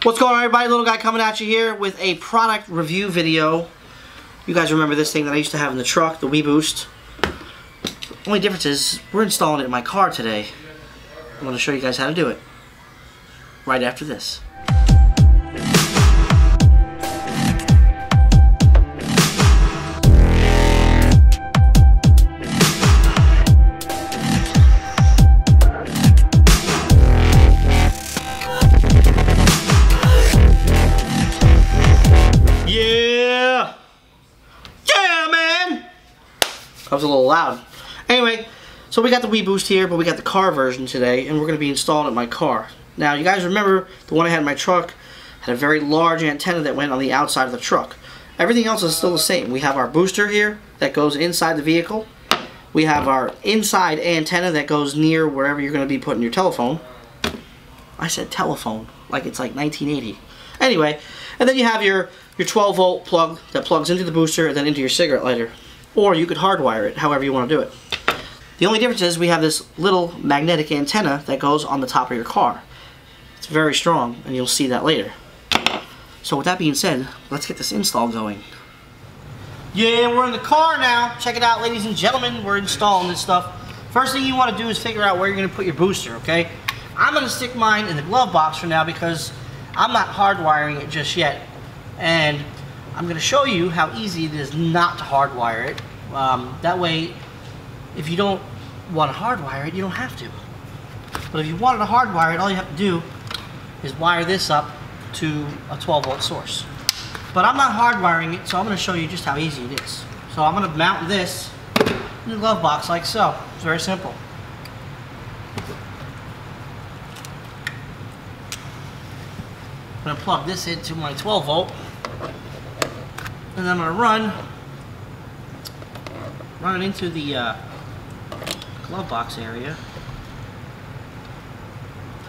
What's going on, everybody? Little guy coming at you here with a product review video. You guys remember this thing that I used to have in the truck, the WeBoost. Only difference is we're installing it in my car today. I'm going to show you guys how to do it right after this. That was a little loud. Anyway, so we got the WeBoost here, but we got the car version today, and we're going to be installing it in my car. Now, you guys remember the one I had in my truck had a very large antenna that went on the outside of the truck. Everything else is still the same. We have our booster here that goes inside the vehicle. We have our inside antenna that goes near wherever you're going to be putting your telephone. I said telephone, like it's like 1980. Anyway, and then you have your 12-volt plug that plugs into the booster and then into your cigarette lighter. Or you could hardwire it, however you want to do it. The only difference is we have this little magnetic antenna that goes on the top of your car. It's very strong, and you'll see that later. So with that being said, let's get this install going. Yeah, we're in the car now. Check it out, ladies and gentlemen. We're installing this stuff. First thing you want to do is figure out where you're going to put your booster, okay? I'm going to stick mine in the glove box for now because I'm not hardwiring it just yet. And I'm going to show you how easy it is not to hardwire it. That way, if you don't want to hardwire it, you don't have to. But if you wanted to hardwire it, all you have to do is wire this up to a 12-volt source. But I'm not hardwiring it, so I'm going to show you just how easy it is. So I'm going to mount this in the glove box like so. It's very simple. I'm going to plug this into my 12-volt. And then I'm going to run it into the glove box area.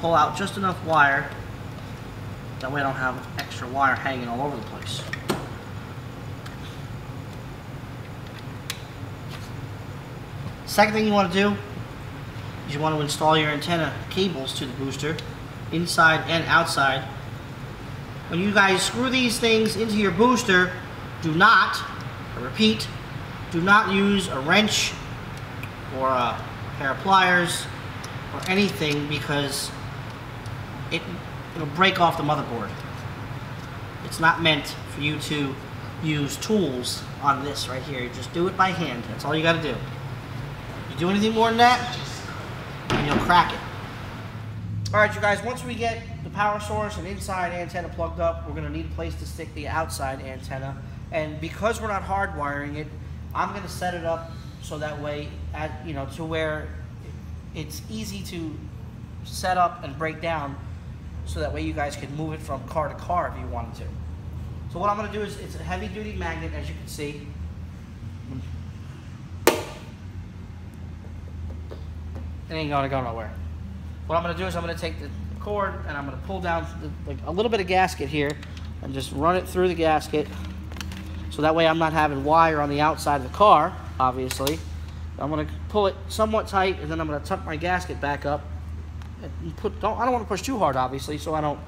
Pull out just enough wire. That way I don't have extra wire hanging all over the place. Second thing you want to do is you want to install your antenna cables to the booster, inside and outside. When you guys screw these things into your booster, do not, I repeat, do not use a wrench or a pair of pliers or anything because it'll break off the motherboard. It's not meant for you to use tools on this right here. You just do it by hand. That's all you got to do. You do anything more than that, and you'll crack it. Alright, you guys, once we get the power source and inside antenna plugged up, we're going to need a place to stick the outside antenna. And because we're not hardwiring it, I'm going to set it up so that way, to where it's easy to set up and break down, so that way you guys can move it from car to car if you wanted to. So what I'm going to do is, it's a heavy-duty magnet, as you can see. It ain't going to go nowhere. What I'm going to do is I'm going to take the cord and I'm going to pull down like a little bit of gasket here and just run it through the gasket. So that way I'm not having wire on the outside of the car, obviously. I'm going to pull it somewhat tight, and then I'm going to tuck my gasket back up. And I don't want to push too hard, obviously, so I don't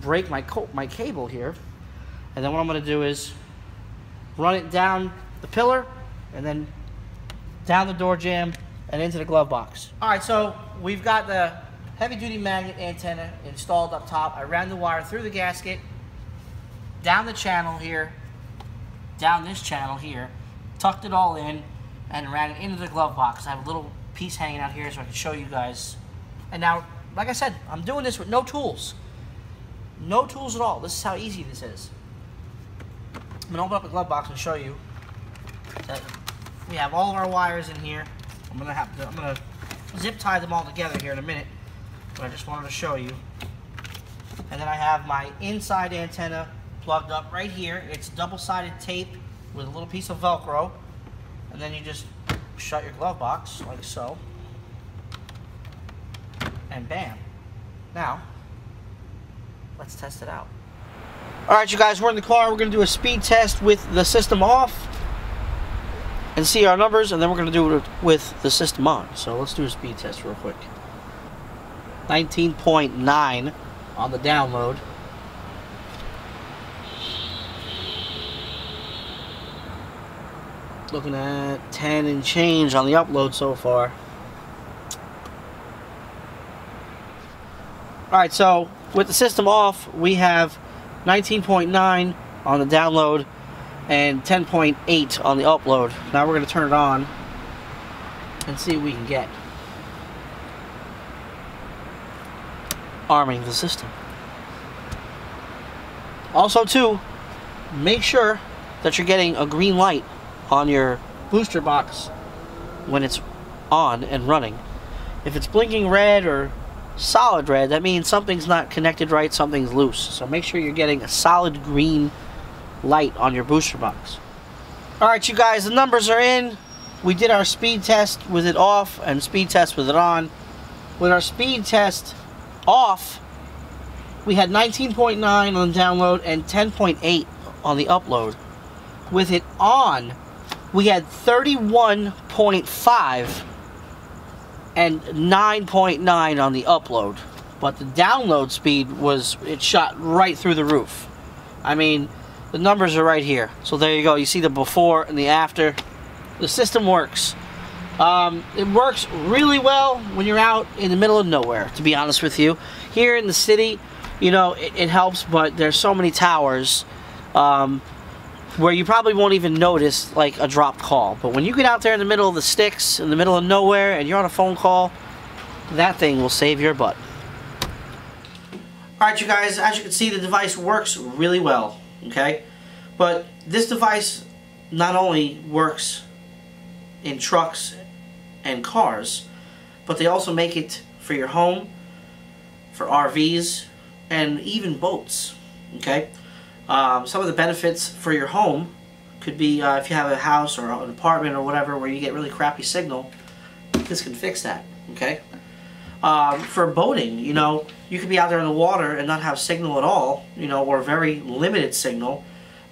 break my cable here. And then what I'm going to do is run it down the pillar, and then down the door jamb, and into the glove box. Alright, so we've got the heavy-duty magnet antenna installed up top. I ran the wire through the gasket, down the channel here, down this channel here, tucked it all in, and ran it into the glove box. I have a little piece hanging out here so I can show you guys. And now, like I said, I'm doing this with no tools. No tools at all. This is how easy this is. I'm going to open up the glove box and show you that we have all of our wires in here. I'm going to zip tie them all together here in a minute, but I just wanted to show you. And then I have my inside antenna plugged up right here. It's double-sided tape with a little piece of Velcro, and then you just shut your glove box like so, and bam. Now, let's test it out. Alright, you guys, we're in the car. We're going to do a speed test with the system off and see our numbers, and then we're going to do it with the system on. So let's do a speed test real quick. 19.9 on the download. Looking at 10 and change on the upload so far. Alright, so with the system off, we have 19.9 on the download and 10.8 on the upload. Now we're going to turn it on and see what we can get. Arming the system. Also too, make sure that you're getting a green light on your booster box when it's on and running. If it's blinking red or solid red, that means something's not connected right, something's loose. So make sure you're getting a solid green light on your booster box. Alright you guys, the numbers are in. We did our speed test with it off and speed test with it on. With our speed test off, we had 19.9 on the download and 10.8 on the upload. With it on, we had 31.5 and 9.9 on the upload. But the download speed it shot right through the roof. I mean, the numbers are right here. So there you go. You see the before and the after. The system works. It works really well when you're out in the middle of nowhere, to be honest with you. Here in the city, you know, it helps, but there's so many towers where you probably won't even notice like a dropped call. But when you get out there in the middle of the sticks, in the middle of nowhere, and you're on a phone call, that thing will save your butt. Alright you guys, as you can see, the device works really well, okay? But this device not only works in trucks and cars, but they also make it for your home, for RVs, and even boats, okay? Some of the benefits for your home could be if you have a house or an apartment or whatever where you get really crappy signal, this can fix that, okay? For boating, you know, you could be out there in the water and not have signal at all, you know, or very limited signal.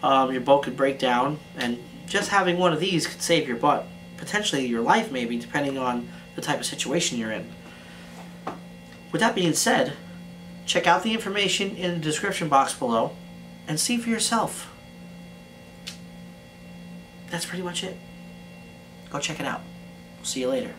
Your boat could break down, and just having one of these could save your butt. Potentially your life, maybe, depending on the type of situation you're in. With that being said, check out the information in the description box below and see for yourself. That's pretty much it. Go check it out. See you later.